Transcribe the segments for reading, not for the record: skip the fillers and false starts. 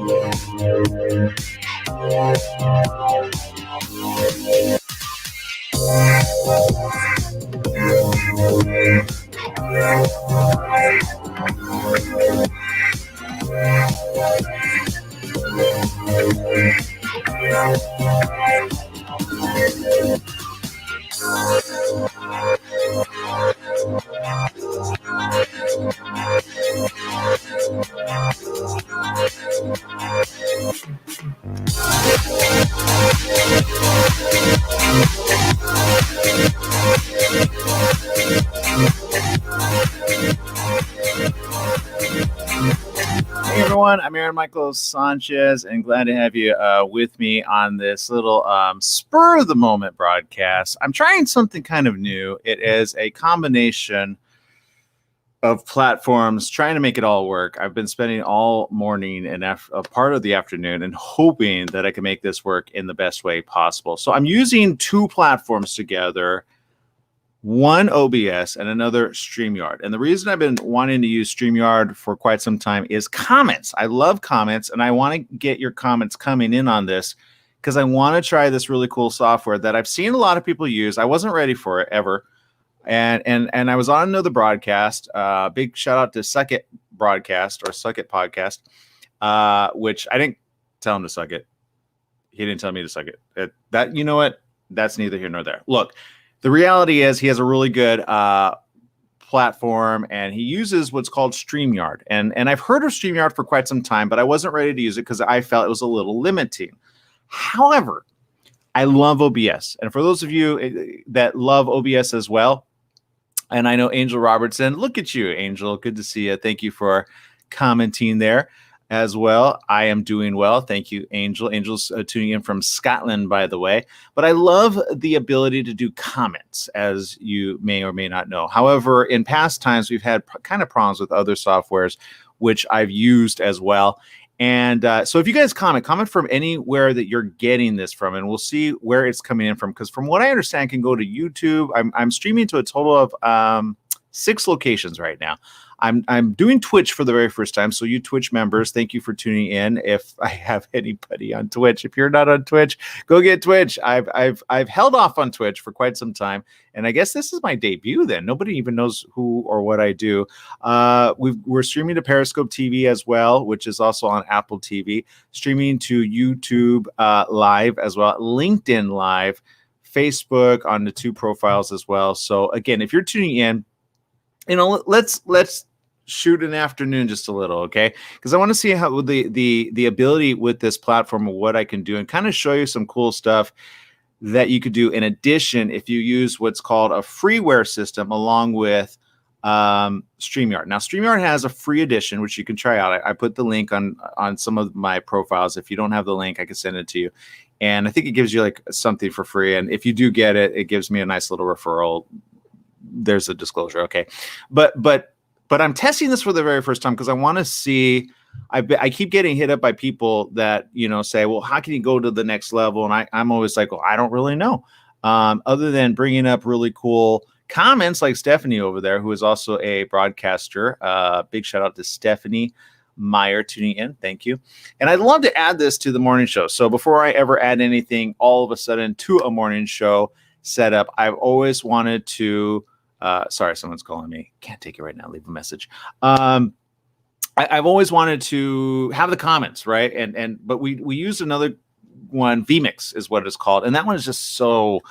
Hey everyone, I'm Aaron Michael Sanchez, and glad to have you with me on this little spur of the moment broadcast. I'm trying something kind of new. It is a combination of platforms, trying to make it all work. I've been spending all morning and a part of the afternoon and hoping that I can make this work in the best way possible. So I'm using two platforms together. One OBS and another StreamYard. And the reason I've been wanting to use StreamYard for quite some time is comments. I love comments, and I want to get your comments coming in on this because I want to try this really cool software that I've seen a lot of people use. I wasn't ready for it ever. And I was on another broadcast. Big shout out to Suck It Broadcast or Suck It Podcast, which I didn't tell him to suck it. He didn't tell me to suck it. That, you know what? That's neither here nor there. Look, the reality is he has a really good platform, and he uses what's called StreamYard. And I've heard of StreamYard for quite some time, but I wasn't ready to use it because I felt it was a little limiting. However, I love OBS. And for those of you that love OBS as well, and I know Angel Robertson, look at you, Angel. Good to see you. Thank you for commenting there as well. I am doing well. Thank you, Angel. Angel's tuning in from Scotland, by the way. But I love the ability to do comments, as you may or may not know. However, in past times, we've had kind of problems with other softwares, which I've used as well. And so if you guys comment from anywhere that you're getting this from, and we'll see where it's coming in from. Because from what I understand, it can go to YouTube. I'm streaming to a total of 6 locations right now. I'm doing Twitch for the very first time. So you Twitch members, thank you for tuning in. If I have anybody on Twitch, if you're not on Twitch, go get Twitch. I've held off on Twitch for quite some time, and I guess this is my debut. Then nobody even knows who or what I do. We're streaming to Periscope TV as well, which is also on Apple TV. Streaming to YouTube Live as well, LinkedIn Live, Facebook on the 2 profiles as well. So again, if you're tuning in, you know, let's shoot an afternoon just a little, okay? Because I want to see how the ability with this platform of what I can do and kind of show you some cool stuff that you could do in addition if you use what's called a freeware system along with StreamYard. Now, StreamYard has a free edition, which you can try out. I put the link on some of my profiles. If you don't have the link, I can send it to you. And I think it gives you like something for free. And if you do get it, it gives me a nice little referral. There's a disclosure, okay? But I'm testing this for the very first time because I want to see. I keep getting hit up by people that, you know, say, well, how can you go to the next level? And I'm always like, well, I don't really know. Other than bringing up really cool comments like Stephanie over there, who is also a broadcaster. Big shout out to Stephanie Meyer tuning in. Thank you. And I'd love to add this to the morning show. So before I ever add anything all of a sudden to a morning show setup, I've always wanted to sorry, someone's calling me. Can't take it right now. Leave a message. I've always wanted to have the comments, right? But we used another one, vMix is what it's called, and that one is just so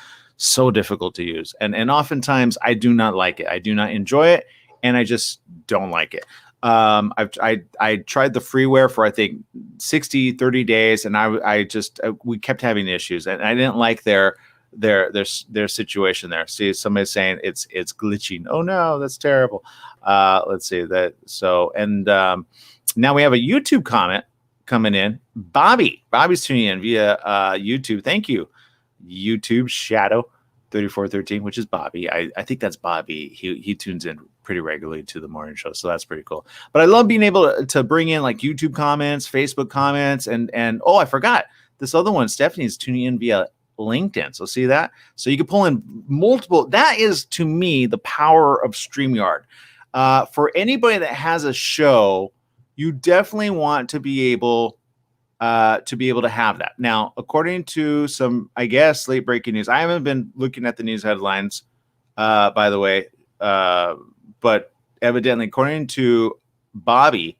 difficult to use, and oftentimes I do not like it. I do not enjoy it, and I just don't like it. I tried the freeware for I think 30 days, and we kept having issues, and I didn't like their situation there. See, somebody's saying it's glitching. Oh no, that's terrible. Let's see that. So, and now we have a YouTube comment coming in. Bobby's tuning in via YouTube. Thank you, YouTube Shadow 3413, which is Bobby. I think that's Bobby. He tunes in pretty regularly to the morning show, so that's pretty cool. But I love being able to bring in like YouTube comments, Facebook comments, and oh, I forgot this other one. Stephanie's tuning in via LinkedIn. So see that? So you can pull in multiple. That is, to me, the power of StreamYard. For anybody that has a show, you definitely want to be able to be able to have that. Now, according to some, I guess, late breaking news, I haven't been looking at the news headlines, by the way, but evidently, according to Bobby,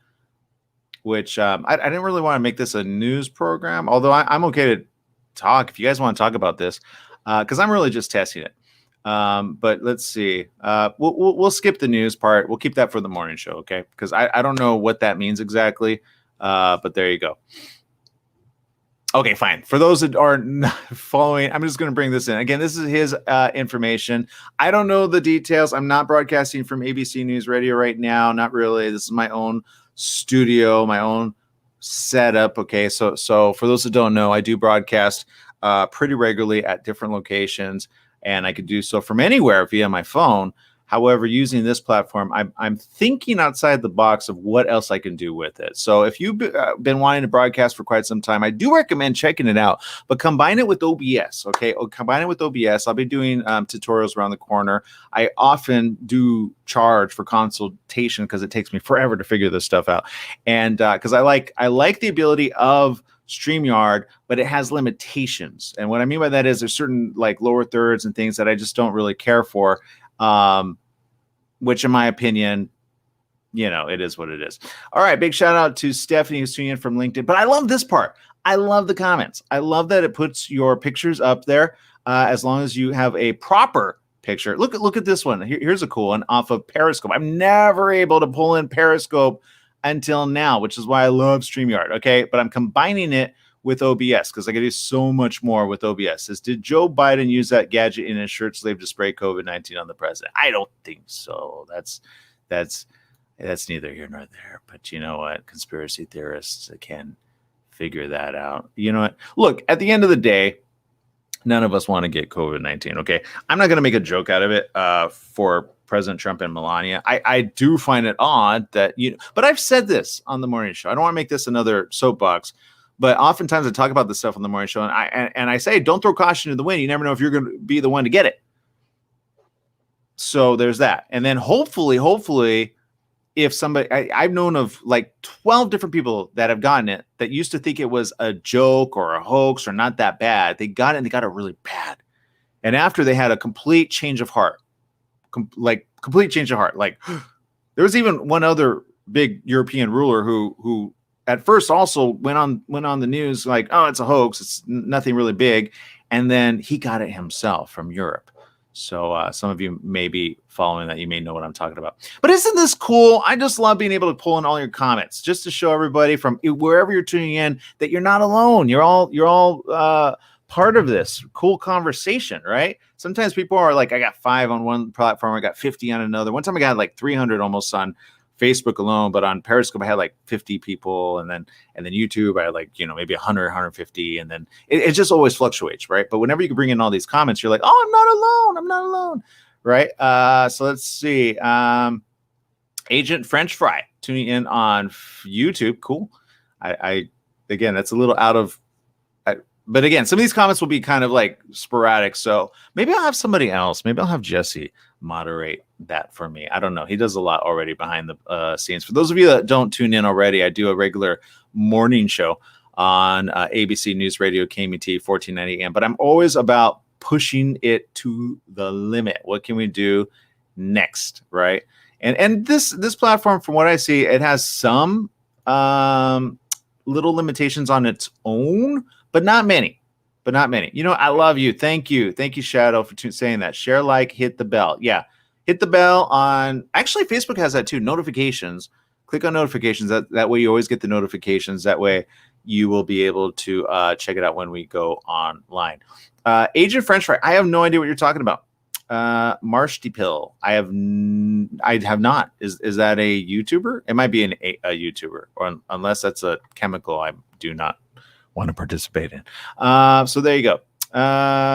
which I didn't really want to make this a news program, although I'm okay to talk if you guys want to talk about this, because I'm really just testing it. But let's see. We'll skip the news part. We'll keep that for the morning show, okay? Because I don't know what that means exactly. But there you go. Okay, fine. For those that are not following, I'm just going to bring this in. Again, this is his information. I don't know the details. I'm not broadcasting from ABC News Radio right now. Not really. This is my own studio, my own setup. Okay, so for those that don't know, I do broadcast pretty regularly at different locations, and I could do so from anywhere via my phone. However, using this platform, I'm thinking outside the box of what else I can do with it. So if you've been wanting to broadcast for quite some time, I do recommend checking it out, but combine it with OBS, okay? Combine it with OBS. I'll be doing tutorials around the corner. I often do charge for consultation because it takes me forever to figure this stuff out. And because I like the ability of StreamYard, but it has limitations. And what I mean by that is there's certain like lower thirds and things that I just don't really care for. Which in my opinion, it is what it is. All right. Big shout out to Stephanie who's tuning in from LinkedIn, but I love this part. I love the comments. I love that it puts your pictures up there. As long as you have a proper picture. Look at this one. Here's a cool one off of Periscope. I'm never able to pull in Periscope until now, which is why I love StreamYard. Okay. But I'm combining it with OBS because I can do so much more with OBS. Says, did Joe Biden use that gadget in his shirt sleeve to spray COVID-19 on the president? I don't think so. That's neither here nor there. But you know what? Conspiracy theorists can figure that out. You know what? Look, at the end of the day, none of us want to get COVID-19. Okay, I'm not going to make a joke out of it for President Trump and Melania. I do find it odd that but I've said this on the morning show. I don't want to make this another soapbox. But oftentimes I talk about this stuff on the morning show, and I say, don't throw caution to the wind. You never know if you're going to be the one to get it. So there's that. And then hopefully, if somebody, I've known of like 12 different people that have gotten it that used to think it was a joke or a hoax or not that bad. They got it and they got it really bad. And after they had a complete change of heart, complete change of heart. Like there was even one other big European ruler who at first also went on the news like, oh, it's a hoax. It's nothing really big. And then he got it himself from Europe. So some of you may be following that. You may know what I'm talking about. But isn't this cool? I just love being able to pull in all your comments just to show everybody from wherever you're tuning in that you're not alone. You're all part of this cool conversation, right? Sometimes people are like, I got 5 on one platform. I got 50 on another. One time I got like 300 almost on Facebook alone, but on Periscope I had like 50 people, and then YouTube I had like maybe 100, 150, and then it just always fluctuates, right? But whenever you can bring in all these comments, you're like, oh, I'm not alone, right? So let's see. Agent French Fry tuning in on YouTube, cool. I again, that's a little out of. But again, some of these comments will be kind of like sporadic, so maybe I'll have somebody else. Maybe I'll have Jesse moderate that for me. I don't know. He does a lot already behind the scenes. For those of you that don't tune in already, I do a regular morning show on ABC News Radio, KMET, 1490 AM. But I'm always about pushing it to the limit. What can we do next, right? And this platform, from what I see, it has some little limitations on its own, but not many. I love you. Thank you, Shadow, for saying that. Share, like, hit the bell. Yeah, hit the bell on. Actually, Facebook has that too. Notifications. Click on notifications. That way, you always get the notifications. That way, you will be able to check it out when we go online. Agent French Fry. I have no idea what you're talking about. Marsh Pill. I have not. Is that a YouTuber? It might be a YouTuber, or unless that's a chemical I do not want to participate in. So there you go.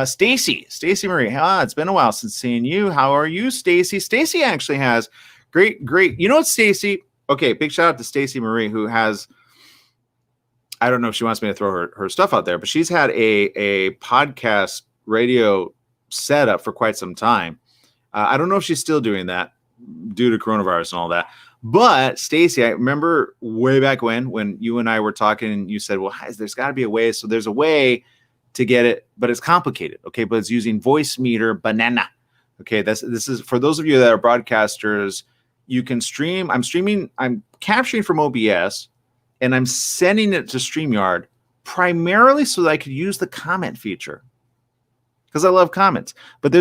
Stacy Marie. It's been a while since seeing you. How are you, Stacy? Stacy actually has great. You know what, Stacy? Okay, big shout out to Stacy Marie, who has. I don't know if she wants me to throw her stuff out there, but she's had a podcast radio setup for quite some time. I don't know if she's still doing that due to coronavirus and all that, But Stacy, I remember way back when you and I were talking, and you said, "Well, there's got to be a way." So there's a way to get it, but it's complicated. Okay, but it's using Voicemeeter Banana. Okay, this is for those of you that are broadcasters. You can stream. I'm capturing from OBS, and I'm sending it to StreamYard primarily so that I could use the comment feature because I love comments. But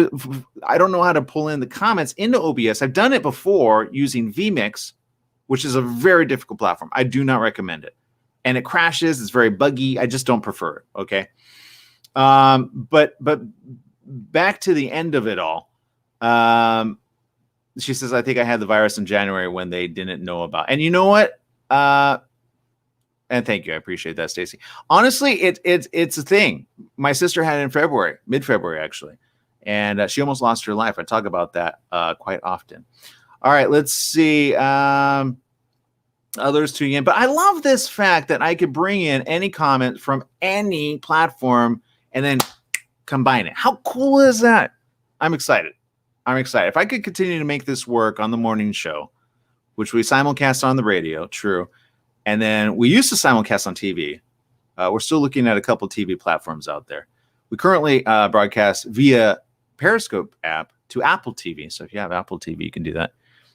I don't know how to pull in the comments into OBS. I've done it before using vMix, which is a very difficult platform. I do not recommend it, and it crashes. It's very buggy. I just don't prefer it. Okay. But back to the end of it all. She says, I think I had the virus in January when they didn't know about. And you know what? And thank you. I appreciate that, Stacy. Honestly, it's a thing. My sister had it in February, mid-February, actually. And she almost lost her life. I talk about that quite often. All right, let's see. Others tuning in. But I love this fact that I could bring in any comment from any platform and then combine it. How cool is that? I'm excited. If I could continue to make this work on the morning show, which we simulcast on the radio, true. And then we used to simulcast on TV. We're still looking at a couple TV platforms out there. We currently broadcast via Periscope app to Apple TV. So if you have Apple TV, you can do that.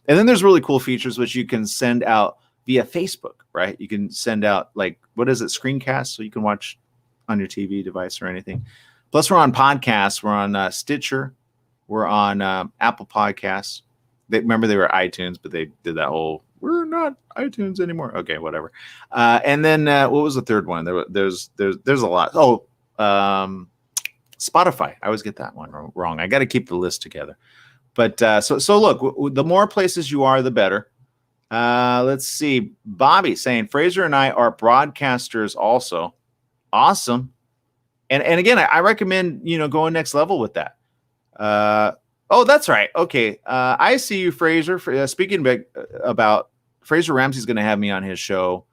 And then there's really cool features which you can send out via Facebook, right? You can send out screencasts, so you can watch on your TV device or anything. Plus, we're on podcasts. We're on Stitcher. We're on Apple Podcasts. Remember they were iTunes, but they did that whole we're not iTunes anymore. Okay, whatever. And then what was the third one? There's a lot. Oh, Spotify. I always get that one wrong. I got to keep the list together. But so look, the more places you are, the better. Let's see. Bobby saying Fraser and I are broadcasters also. Awesome. And again, I recommend going next level with that. Oh, that's right. Okay. I see you, Fraser. Speaking about Fraser Ramsey's going to have me on his show.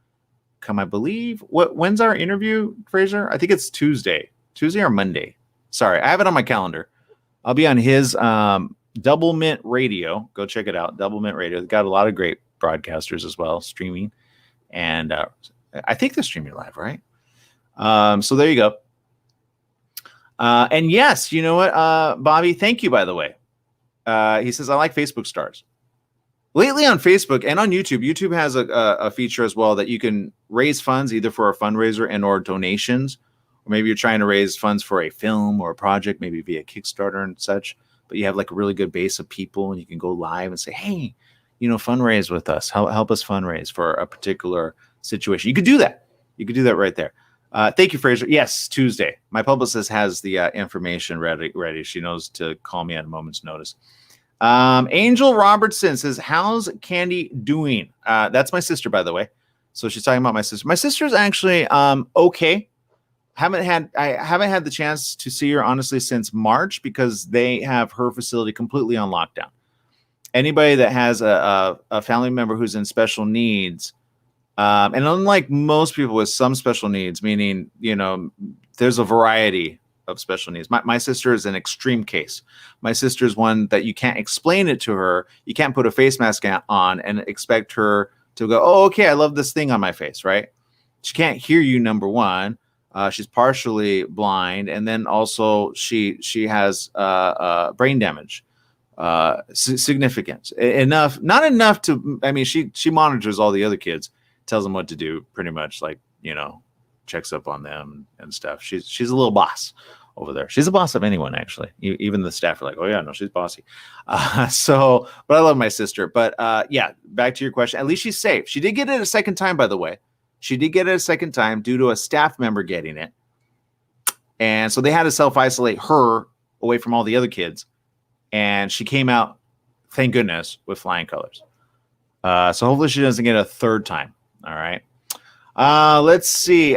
I believe. When's our interview, Fraser? I think it's Tuesday or Monday. Sorry, I have it on my calendar. I'll be on his Double Mint Radio. Go check it out. Double Mint Radio. They've got a lot of great broadcasters as well, streaming, and I think they're streaming live, right? So there you go. And yes, you know what, Bobby? Thank you, by the way. He says, I like Facebook stars. Lately on Facebook and on YouTube, YouTube has a feature as well that you can raise funds either for a fundraiser and or donations, or maybe you're trying to raise funds for a film or a project, maybe via Kickstarter and such, but you have like a really good base of people and you can go live and say, hey, fundraise with us, help us fundraise for a particular situation. You could do that. You could do that right there. Thank you, Fraser. Yes, Tuesday. My publicist has the information ready. She knows to call me at a moment's notice. Angel Robertson says, how's Candy doing? That's my sister, by the way. So she's talking about my sister. My sister's actually okay. I haven't had the chance to see her, honestly, since March because they have her facility completely on lockdown. Anybody that has a family member who's in special needs, and unlike most people with some special needs, meaning, there's a variety of special needs. My sister is an extreme case. My sister is one that you can't explain it to her. You can't put a face mask on and expect her to go, oh, okay, I love this thing on my face, right? She can't hear you, number one. She's partially blind. And then also she has brain damage. Significant. Not enough to, she monitors all the other kids, tells them what to do, pretty much, like, checks up on them and stuff. She's a little boss over there. She's a boss of anyone, actually. Even the staff are like, oh yeah, no, she's bossy. But I love my sister. But yeah, back to your question. At least she's safe. She did get it a second time, by the way. She did get it a second time due to a staff member getting it. And so they had to self-isolate her away from all the other kids. And she came out, thank goodness, with flying colors. So hopefully she doesn't get a third time. All right. Let's see.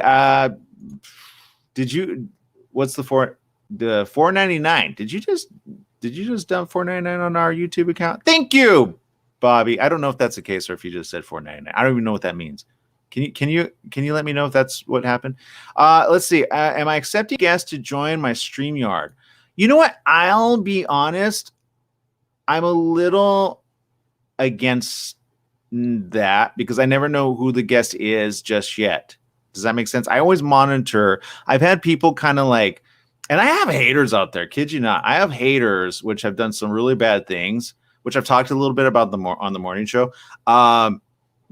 What's the $4.99? Did you just dump $4.99 on our YouTube account? Thank you, Bobby. I don't know if that's the case or if you just said $4.99. I don't even know what that means. Can you let me know if that's what happened? Let's see. Am I accepting guests to join my StreamYard? You know what? I'll be honest. I'm a little against that because I never know who the guest is just yet. Does that make sense? I always monitor. I've had people kind of like, and I have haters out there, kid you not. I have haters which have done some really bad things, which I've talked a little bit about on the morning show.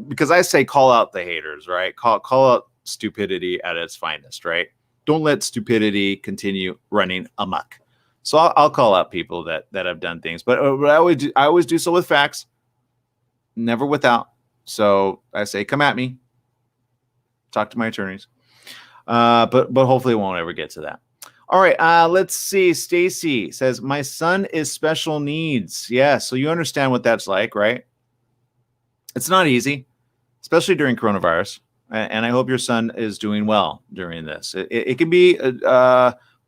Because I say call out the haters, right? Call out stupidity at its finest, right? Don't let stupidity continue running amok. So I'll call out people that have done things, but I always do so with facts, never without. So I say, come at me. Talk to my attorneys. But hopefully it won't ever get to that. All right. Let's see. Stacy says, my son is special needs. Yeah. So you understand what that's like, right? It's not easy, especially during coronavirus. And I hope your son is doing well during this. It can be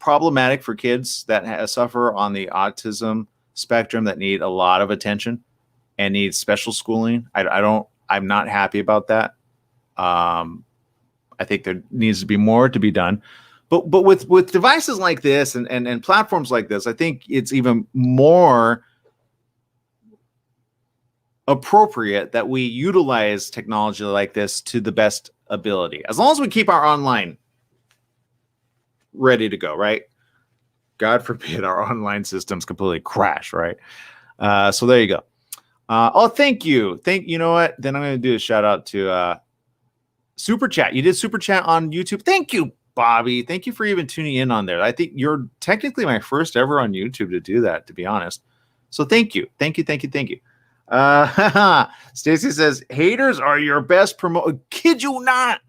problematic for kids that suffer on the autism spectrum that need a lot of attention and need special schooling. I'm not happy about that. I think there needs to be more to be done. But with devices like this and platforms like this, I think it's even more appropriate that we utilize technology like this to the best ability, as long as we keep our online ready to go, right? God forbid our online systems completely crash, right? So there you go. Thank you. You know what? Then I'm going to do a shout out to Super Chat. You did Super Chat on YouTube. Thank you, Bobby. Thank you for even tuning in on there. I think you're technically my first ever on YouTube to do that, to be honest. So thank you. Stacy says, haters are your best promote. Kid you not.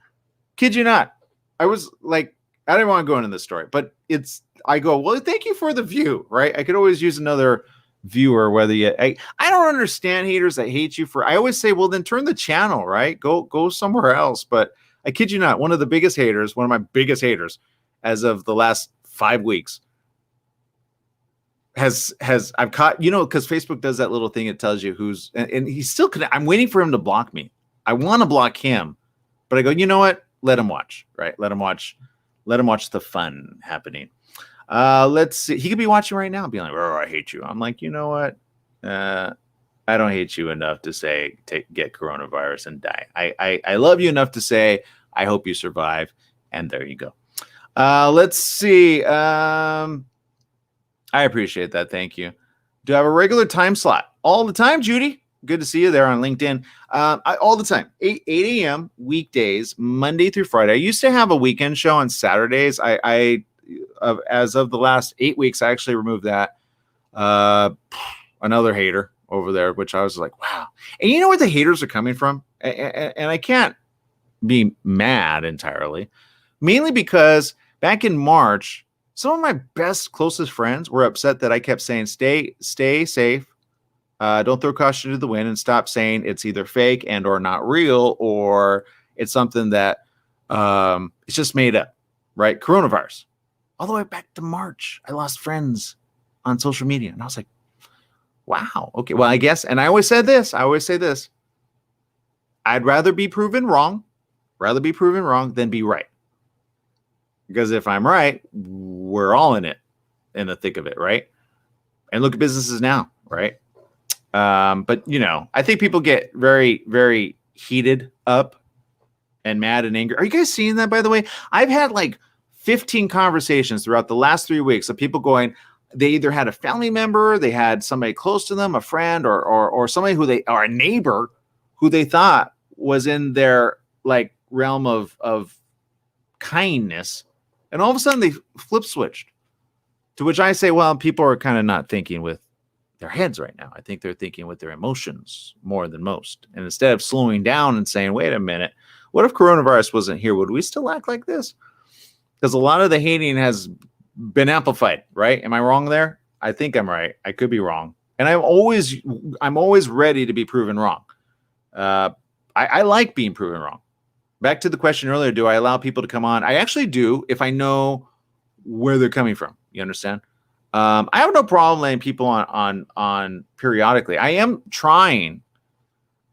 I was like, I didn't want to go into this story, but I go, well, thank you for the view, right? I could always use another viewer, whether I don't understand haters that hate you for, I always say, well, then turn the channel, right? Go somewhere else. But I kid you not, one of my biggest haters as of the last 5 weeks has I've caught, because Facebook does that little thing. It tells you who's, and he's still connected. I'm waiting for him to block me. I want to block him, but I go, you know what? Let him watch, right? Let him watch the fun happening. Let's see. He could be watching right now, being like, "Oh, I hate you." I'm like, you know what? I don't hate you enough to say get coronavirus and die. I love you enough to say I hope you survive. And there you go. Let's see. I appreciate that. Thank you. Do I have a regular time slot all the time, Judy? Good to see you there on LinkedIn. All the time, 8 a.m. weekdays, Monday through Friday. I used to have a weekend show on Saturdays. As of the last 8 weeks, I actually removed that. Another hater over there, which I was like, wow. And you know where the haters are coming from? And I can't be mad entirely, mainly because back in March, some of my best, closest friends were upset that I kept saying, stay safe. Don't throw caution to the wind, and stop saying it's either fake and or not real, or it's something that it's just made up, right? Coronavirus. All the way back to March, I lost friends on social media. And I was like, wow, okay. Well, I guess, and I always say this. I'd rather be proven wrong than be right. Because if I'm right, we're all in the thick of it, right? And look at businesses now, right? But I think people get very, very heated up and mad and angry. Are you guys seeing that, by the way? I've had like 15 conversations throughout the last 3 weeks of people going, they either had a family member, they had somebody close to them, a friend, or somebody or a neighbor who they thought was in their like realm of kindness. And all of a sudden they flip switched, to which I say, well, people are kind of not thinking with their heads right now. I think they're thinking with their emotions more than most. And instead of slowing down and saying, wait a minute, what if coronavirus wasn't here? Would we still act like this? Because a lot of the hating has been amplified, right? Am I wrong there? I think I'm right. I could be wrong. And I'm always ready to be proven wrong. I like being proven wrong. Back to the question earlier, do I allow people to come on? I actually do if I know where they're coming from. You understand? I have no problem letting people on periodically. I am trying,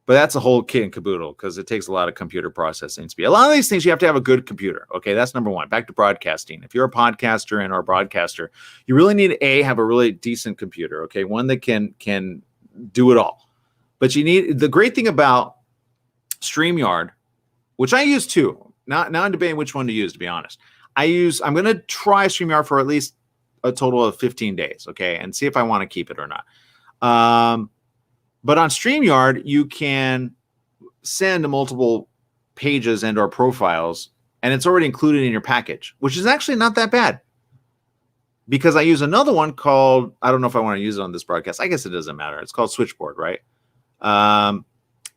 but that's a whole kit and caboodle because it takes a lot of computer processing speed. A lot of these things you have to have a good computer. Okay, that's number one. Back to broadcasting. If you're a podcaster and or broadcaster, you really need to have a really decent computer. Okay, one that can do it all. But you need, the great thing about StreamYard, which I use too. Now I'm debating which one to use, to be honest. I'm going to try StreamYard for at least a total of 15 days, okay, and see if I want to keep it or not. But on StreamYard, you can send multiple pages and or profiles, and it's already included in your package, which is actually not that bad. Because I use another one called, I don't know if I want to use it on this broadcast. I guess it doesn't matter. It's called Switchboard, right?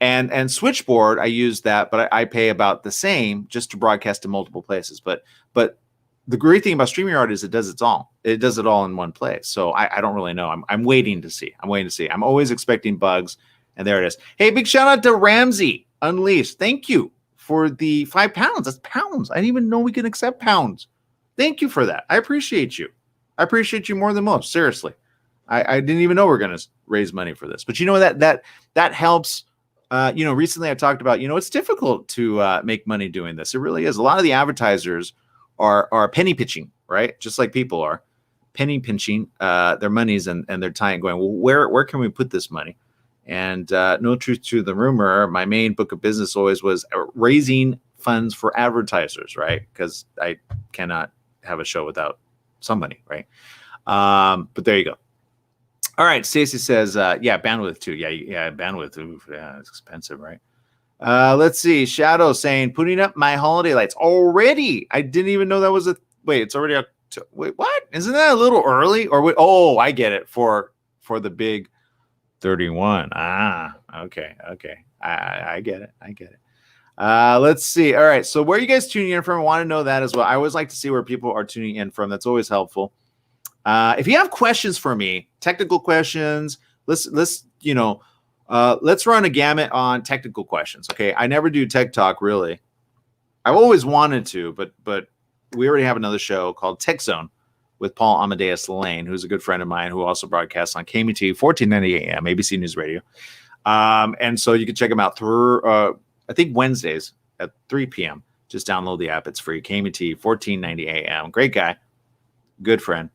And Switchboard, I use that, but I pay about the same just to broadcast to multiple places. But the great thing about StreamYard is it does it all. It does it all in one place. So I don't really know. I'm waiting to see. I'm always expecting bugs, and there it is. Hey, big shout out to Ramsey Unleashed. Thank you for the £5. That's pounds. I didn't even know we can accept pounds. Thank you for that. I appreciate you. I appreciate you more than most. Seriously, I didn't even know we are going to raise money for this. But you know that helps. Recently I talked about, it's difficult to make money doing this. It really is. A lot of the advertisers are penny pitching, right? Just like people are penny pinching their monies and their time, going, well, where can we put this money? And no truth to the rumor, my main book of business always was raising funds for advertisers, right? Because I cannot have a show without somebody, right? But there you go. All right, Stacy says, bandwidth too. Yeah, bandwidth. Oof, yeah, it's expensive, right? Let's see. Shadow saying, putting up my holiday lights already. I didn't even know that was it's already wait, what? Isn't that a little early? Or I get it for the big 31. Okay. I get it. Let's see. All right. So where are you guys tuning in from? I want to know that as well. I always like to see where people are tuning in from. That's always helpful. If you have questions for me, technical questions, let's run a gamut on technical questions. Okay. I never do tech talk really. I've always wanted to, but we already have another show called Tech Zone with Paul Amadeus Lane, who's a good friend of mine who also broadcasts on KMT 1490 AM, ABC News Radio. And so you can check him out through, I think Wednesdays at 3 p.m. Just download the app. It's free. KMT 1490 AM. Great guy. Good friend.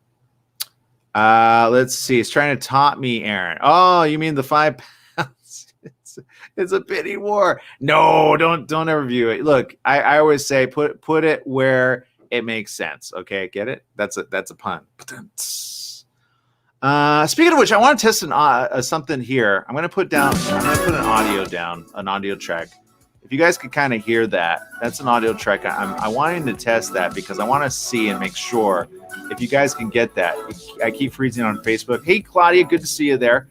Let's see. He's trying to taunt me, Aaron. Oh, you mean the £5? It's a pity war. No, don't ever view it. Look, I always say put it where it makes sense. Okay, get it? That's a pun. Speaking of which, I want to test something here. I'm gonna put an audio down, an audio track. If you guys could kind of hear that, that's an audio track. I'm wanting to test that because I want to see and make sure if you guys can get that. I keep freezing on Facebook. Hey, Claudia, good to see you there.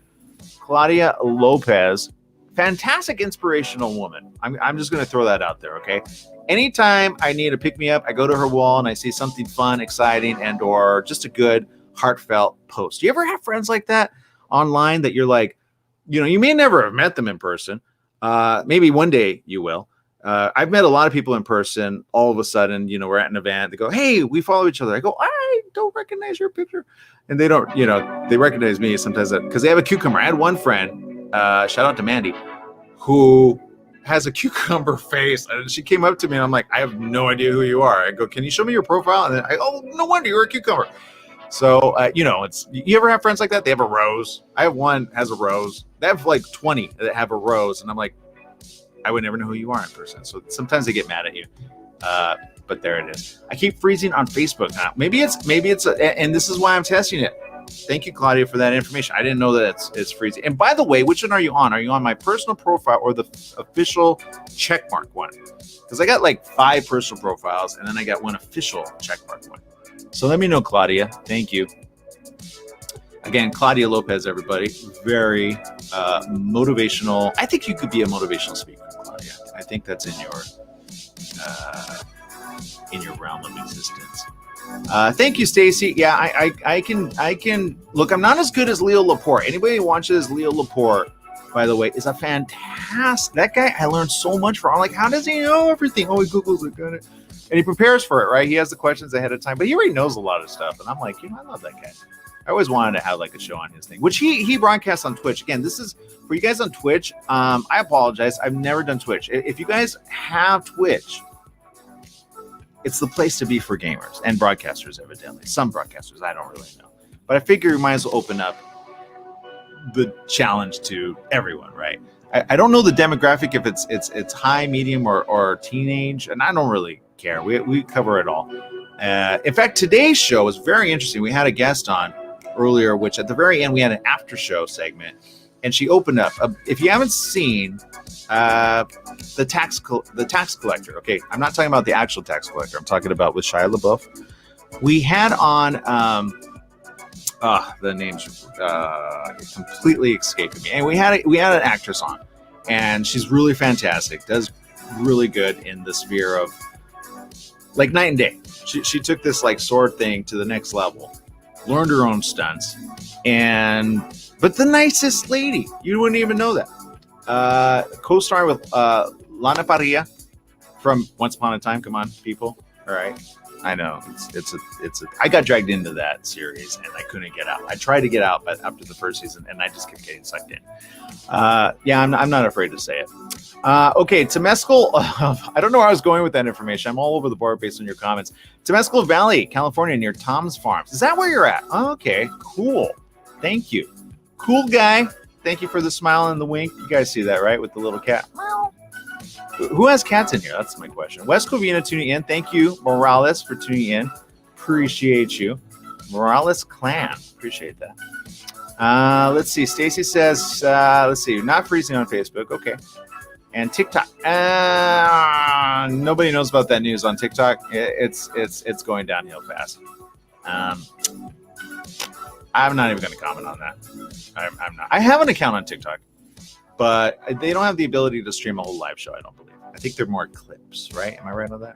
Claudia Lopez, fantastic inspirational woman. I'm just going to throw that out there, okay? Anytime I need a pick-me-up, I go to her wall and I see something fun, exciting, and or just a good, heartfelt post. Do you ever have friends like that online that you're like, you may never have met them in person. Maybe one day you will. I've met a lot of people in person. All of a sudden, we're at an event. They go, hey, we follow each other. I go, I don't recognize your picture. And they don't, they recognize me sometimes because they have a cucumber. I had one friend, shout out to Mandy, who has a cucumber face. And she came up to me and I'm like, I have no idea who you are. I go, can you show me your profile? And then no wonder you're a cucumber. So, you ever have friends like that? They have a rose. I have one has a rose. They have like 20 that have a rose. And I'm like, I would never know who you are in person. So sometimes they get mad at you. But there it is. I keep freezing on Facebook now. Maybe it's and this is why I'm testing it. Thank you, Claudia, for that information. I didn't know that it's freezing. And by the way, which one are you on? Are you on my personal profile or the official checkmark one? Because I got like 5 personal profiles and then I got one official checkmark one. So let me know, Claudia. Thank you. Again, Claudia Lopez, everybody. Very motivational. I think you could be a motivational speaker, Claudia. I think that's in your realm of existence. Thank you, Stacy. Yeah, I can look. I'm not as good as Leo Laporte. Anybody who watches Leo Laporte, by the way, is a fantastic. That guy, I learned so much from. I'm like, how does he know everything? Oh, he Googles it, got it. And he prepares for it, right? He has the questions ahead of time, but he already knows a lot of stuff. And I'm like, I love that guy. I always wanted to have like a show on his thing, which he broadcasts on Twitch. Again, this is for you guys on Twitch. I apologize. I've never done Twitch. If you guys have Twitch, it's the place to be for gamers and broadcasters, evidently. Some broadcasters, I don't really know. But I figure we might as well open up the challenge to everyone, right? I don't know the demographic if it's high, medium, or teenage, and I don't really care. We cover it all. In fact, today's show was very interesting. We had a guest on earlier, which at the very end we had an after show segment, and she opened up. If you haven't seen the tax collector, okay, I'm not talking about the actual tax collector. I'm talking about with Shia LaBeouf. We had on the name's completely escaping me, and we had an actress on, and she's really fantastic. Does really good in the sphere of like night and day. She took this like sword thing to the next level, learned her own stunts, but the nicest lady. You wouldn't even know that. Co-starring with Lana Parrilla from Once Upon a Time. Come on, people. All right. I know it's a. I got dragged into that series and I couldn't get out. I tried to get out, but after the first season, and I just kept getting sucked in. Yeah, I'm not afraid to say it. Okay, Temescal. I don't know where I was going with that information. I'm all over the board based on your comments. Temescal Valley, California, near Tom's Farms. Is that where you're at? Oh, okay, cool. Thank you, cool guy. Thank you for the smile and the wink. You guys see that, right? With the little cat. Who has cats in here? That's my question. West Covina tuning in. Thank you, Morales, for tuning in. Appreciate you. Morales Clan. Appreciate that. Let's see. Stacy says, let's see. Not freezing on Facebook. Okay. And TikTok. Nobody knows about that news on TikTok. It's going downhill fast. I'm not even going to comment on that. I'm not. I have an account on TikTok, but they don't have the ability to stream a whole live show, I don't believe. I think they're more clips, right? Am I right on that?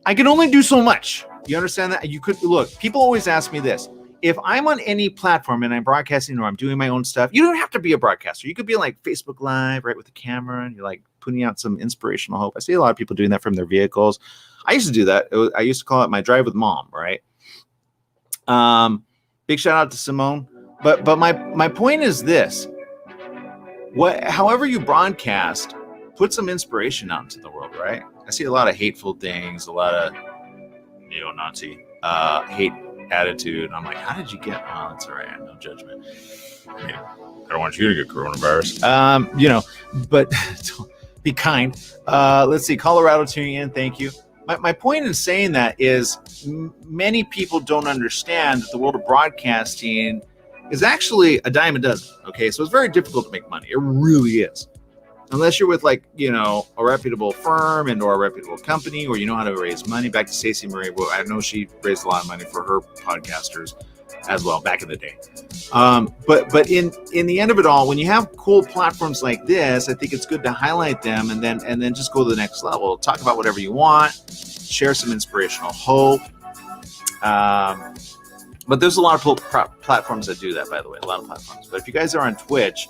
I can only do so much. You understand that? You could look, people always ask me this. If I'm on any platform and I'm broadcasting or I'm doing my own stuff, you don't have to be a broadcaster. You could be like Facebook Live, right, with the camera, and you're like putting out some inspirational hope. I see a lot of people doing that from their vehicles. I used to do that. I used to call it my drive with mom, right? Big shout out to Simone. But my point is this. However you broadcast, put some inspiration out into the world, right? I see a lot of hateful things, a lot of neo-Nazi hate attitude. I'm like, how did you get? Oh, that's all right. No judgment. I mean, I don't want you to get coronavirus. But be kind. Let's see. Colorado tuning in. Thank you. My point in saying that is many people don't understand that the world of broadcasting is actually a dime a dozen. Okay, so it's very difficult to make money. It really is. Unless you're with a reputable firm and or a reputable company, or you know how to raise money. Back to Stacey Marie. Well, I know she raised a lot of money for her podcasters as well back in the day. But in the end of it all, when you have cool platforms like this, I think it's good to highlight them and then just go to the next level. Talk about whatever you want, share some inspirational hope. But there's a lot of platforms that do that, by the way, a lot of platforms. But if you guys are on Twitch,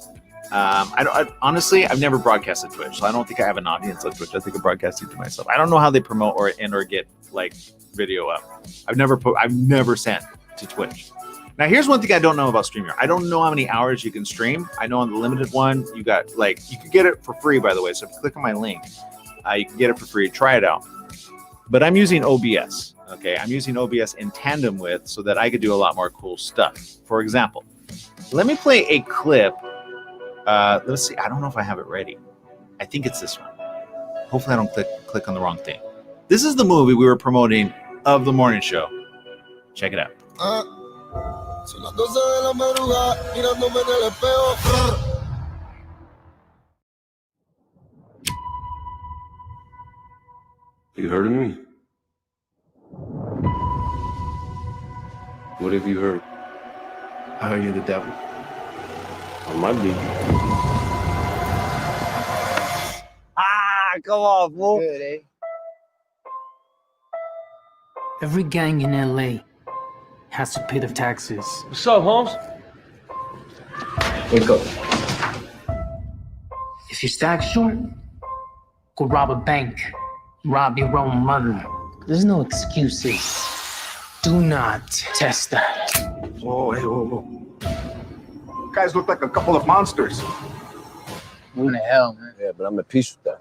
honestly, I've never broadcasted Twitch, so I don't think I have an audience on Twitch. I think I'm broadcasting to myself. I don't know how they promote or get like video up. I've never sent to Twitch. Now, here's one thing I don't know about StreamYard. I don't know how many hours you can stream. I know on the limited one, you got you can get it for free, by the way. So if you click on my link, you can get it for free. Try it out. But I'm using OBS. Okay, I'm using OBS in tandem with so that I could do a lot more cool stuff. For example, let me play a clip. Let's see. I don't know if I have it ready. I think it's this one. Hopefully, I don't click on the wrong thing. This is the movie we were promoting of the morning show. Check it out. You heard of me? What have you heard? I heard you're the devil. I might be. Come on, fool. Good, eh? Every gang in LA has to pay their taxes. What's up, Holmes? Wake up. If you're stack short, go rob a bank. Rob your own mother. There's no excuses. Do not test that. Whoa, hey, whoa. Guys look like a couple of monsters. What the hell, man? Yeah, but I'm at peace with that.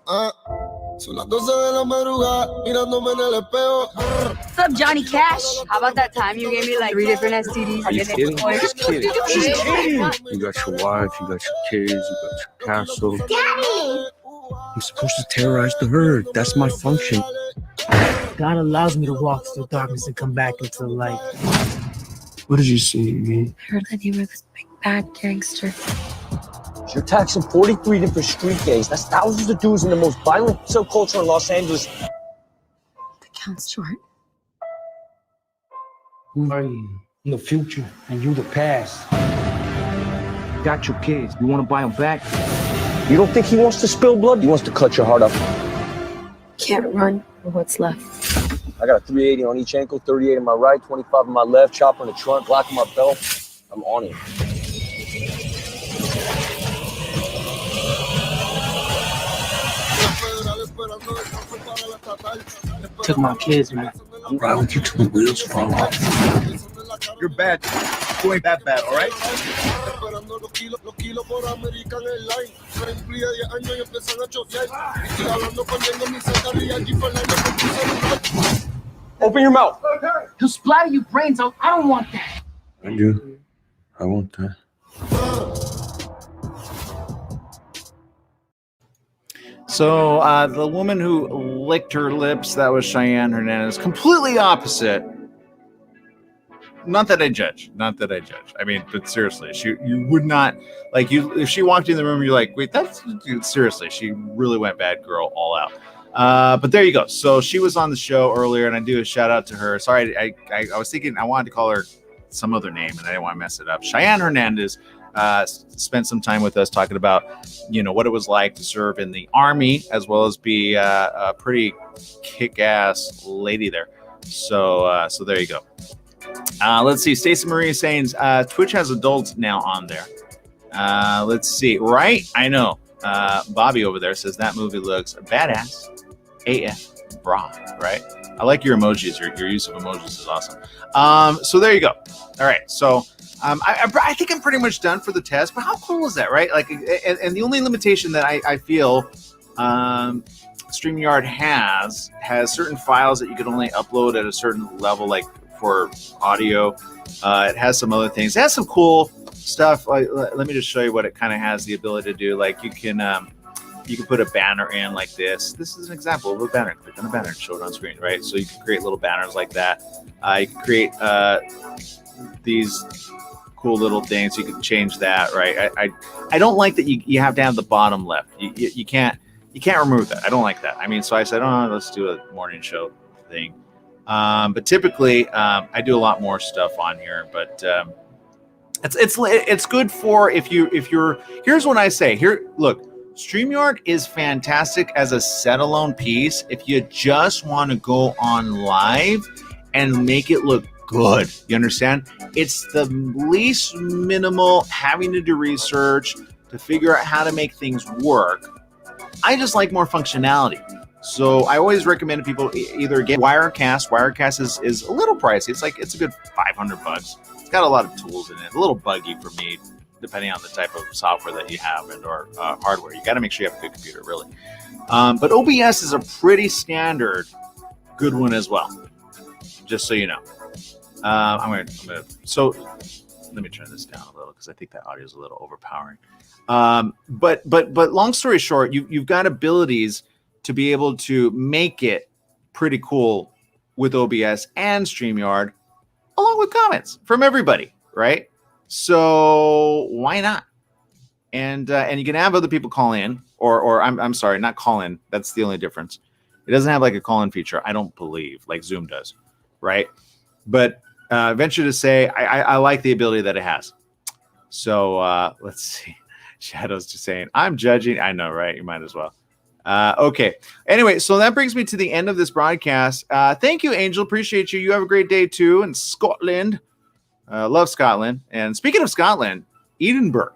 Son las 12 de la madrugada, mirándome en el espejo. What's up, Johnny Cash? How about that time you gave me like 3 different STDs? Are you kidding? She's kidding. She's kidding. You got your wife, you got your kids, you got your castle. Daddy! I'm supposed to terrorize the herd. That's my function. God allows me to walk through darkness and come back into the light. What did you see, man? I heard that you were this big bad gangster. You're taxing 43 different street gangs. That's thousands of dudes in the most violent subculture in Los Angeles. That counts, Short. Who are you? I'm the future, and you the past. Got your kids. You want to buy them back? You don't think he wants to spill blood? He wants to cut your heart up. Can't run for what's left. I got a 380 on each ankle, 38 in my right, 25 in my left, chopper in the trunk, Glock in my belt. I'm on it. Took my kids, man. I'm riding with you till the wheels fall off. You're bad. You ain't that bad, all right? Esperando los kilos por American Airlines. Me cumplí 10 años y empiezan a chotear. Estoy hablando con Diego, mi Zacarías, G. Fernández con tu celular. Open your mouth. He'll splatter your brains out. I don't want that. I do. I want that. So the woman who licked her lips, that was Cheyenne Hernandez. Completely opposite. Not that I judge. I mean, but seriously, you would not like you if she walked in the room. You're like, wait, that's dude, seriously. She really went bad girl all out. But there you go. So she was on the show earlier, and I do a shout out to her. Sorry, I was thinking I wanted to call her some other name, and I didn't want to mess it up. Cheyenne Hernandez spent some time with us talking about, what it was like to serve in the Army, as well as be a pretty kick-ass lady there. So there you go. Let's see. Stacey Marie is saying Twitch has adults now on there. Let's see. Right? I know. Bobby over there says that movie looks badass. AF bra. Right? I like your emojis. Your use of emojis is awesome. So there you go. All right. So I think I'm pretty much done for the test. But how cool is that? Right? Like, and the only limitation that I feel StreamYard has certain files that you can only upload at a certain level, like for audio. It has some other things. It has some cool stuff. Like, let me just show you what it kind of has the ability to do. Like you can put a banner in like this. This is an example of a banner. Click on a banner and show it on screen, right? So you can create little banners like that. You can create these cool little things. You can change that, right? I don't like that you have to have the bottom left. You can't remove that. I don't like that. I mean, so I said, let's do a morning show thing. But typically, I do a lot more stuff on here. But it's good for if you're. Here's what I say. Here, look, StreamYard is fantastic as a set-alone piece. If you just want to go on live and make it look good, you understand? It's the least minimal having to do research to figure out how to make things work. I just like more functionality. So I always recommend people either get Wirecast. Wirecast is a little pricey. It's a good $500. It's got a lot of tools in it. A little buggy for me, depending on the type of software that you have or hardware. You got to make sure you have a good computer, really. But OBS is a pretty standard good one as well. Just so you know. So let me turn this down a little because I think that audio is a little overpowering. But long story short, you've got abilities to be able to make it pretty cool with OBS and StreamYard, along with comments from everybody, right? So why not? And you can have other people call in, or I'm sorry, not call in. That's the only difference. It doesn't have like a call in feature, I don't believe, like Zoom does, right? But venture to say, I like the ability that it has. So let's see. Shadow's just saying, I'm judging. I know, right? You might as well. Okay. Anyway, so that brings me to the end of this broadcast. Thank you, Angel. Appreciate you. You have a great day too in Scotland. Love Scotland. And speaking of Scotland, Edinburgh.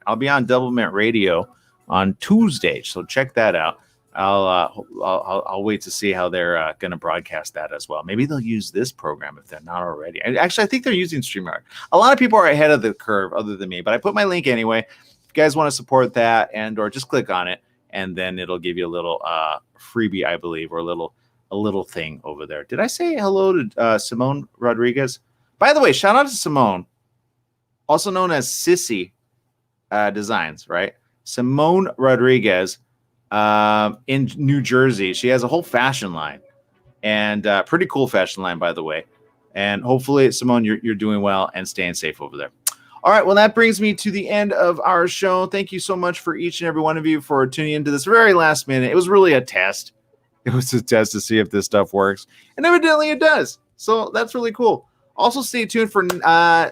I'll be on Double Mint Radio on Tuesday, so check that out. I'll wait to see how they're going to broadcast that as well. Maybe they'll use this program if they're not already. Actually, I think they're using StreamYard. A lot of people are ahead of the curve other than me, but I put my link anyway. If you guys want to support that or just click on it, and then it'll give you a little freebie, I believe, or a little thing over there. Did I say hello to Simone Rodriguez? By the way, shout out to Simone, also known as Sissy Designs, right? Simone Rodriguez in New Jersey. She has a whole fashion line, and pretty cool fashion line, by the way. And hopefully, Simone, you're doing well and staying safe over there. All right, well, that brings me to the end of our show. Thank you so much for each and every one of you for tuning into this very last minute. It was really a test. It was a test to see if this stuff works, and evidently it does. So that's really cool. Also, stay tuned for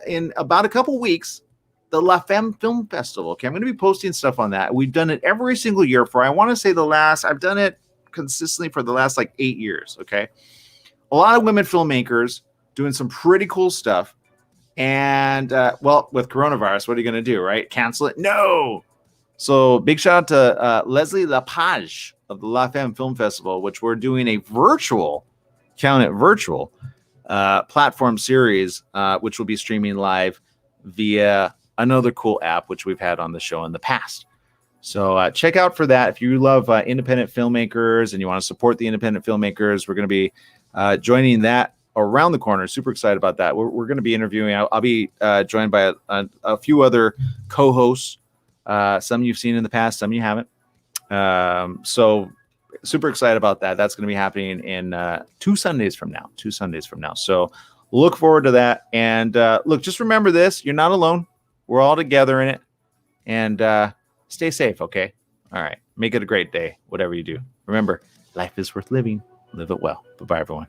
in about a couple weeks, the La Femme Film Festival. Okay, I'm going to be posting stuff on that. We've done it every single year for, I want to say I've done it consistently for the last like 8 years. Okay, a lot of women filmmakers doing some pretty cool stuff. And, well, with coronavirus, what are you going to do, right? Cancel it? No. So big shout out to Leslie Lapage of the La Femme Film Festival, which we're doing a virtual platform series, which will be streaming live via another cool app, which we've had on the show in the past. So check out for that. If you love independent filmmakers and you want to support the independent filmmakers, we're going to be joining that around the corner. Super excited about that. We're going to be interviewing. I'll be joined by a few other co-hosts. Some you've seen in the past, some you haven't. So super excited about that. That's going to be happening in 2 Sundays from now. So look forward to that. And look, just remember this. You're not alone. We're all together in it. And stay safe, okay? All right. Make it a great day, whatever you do. Remember, life is worth living. Live it well. Bye-bye, everyone.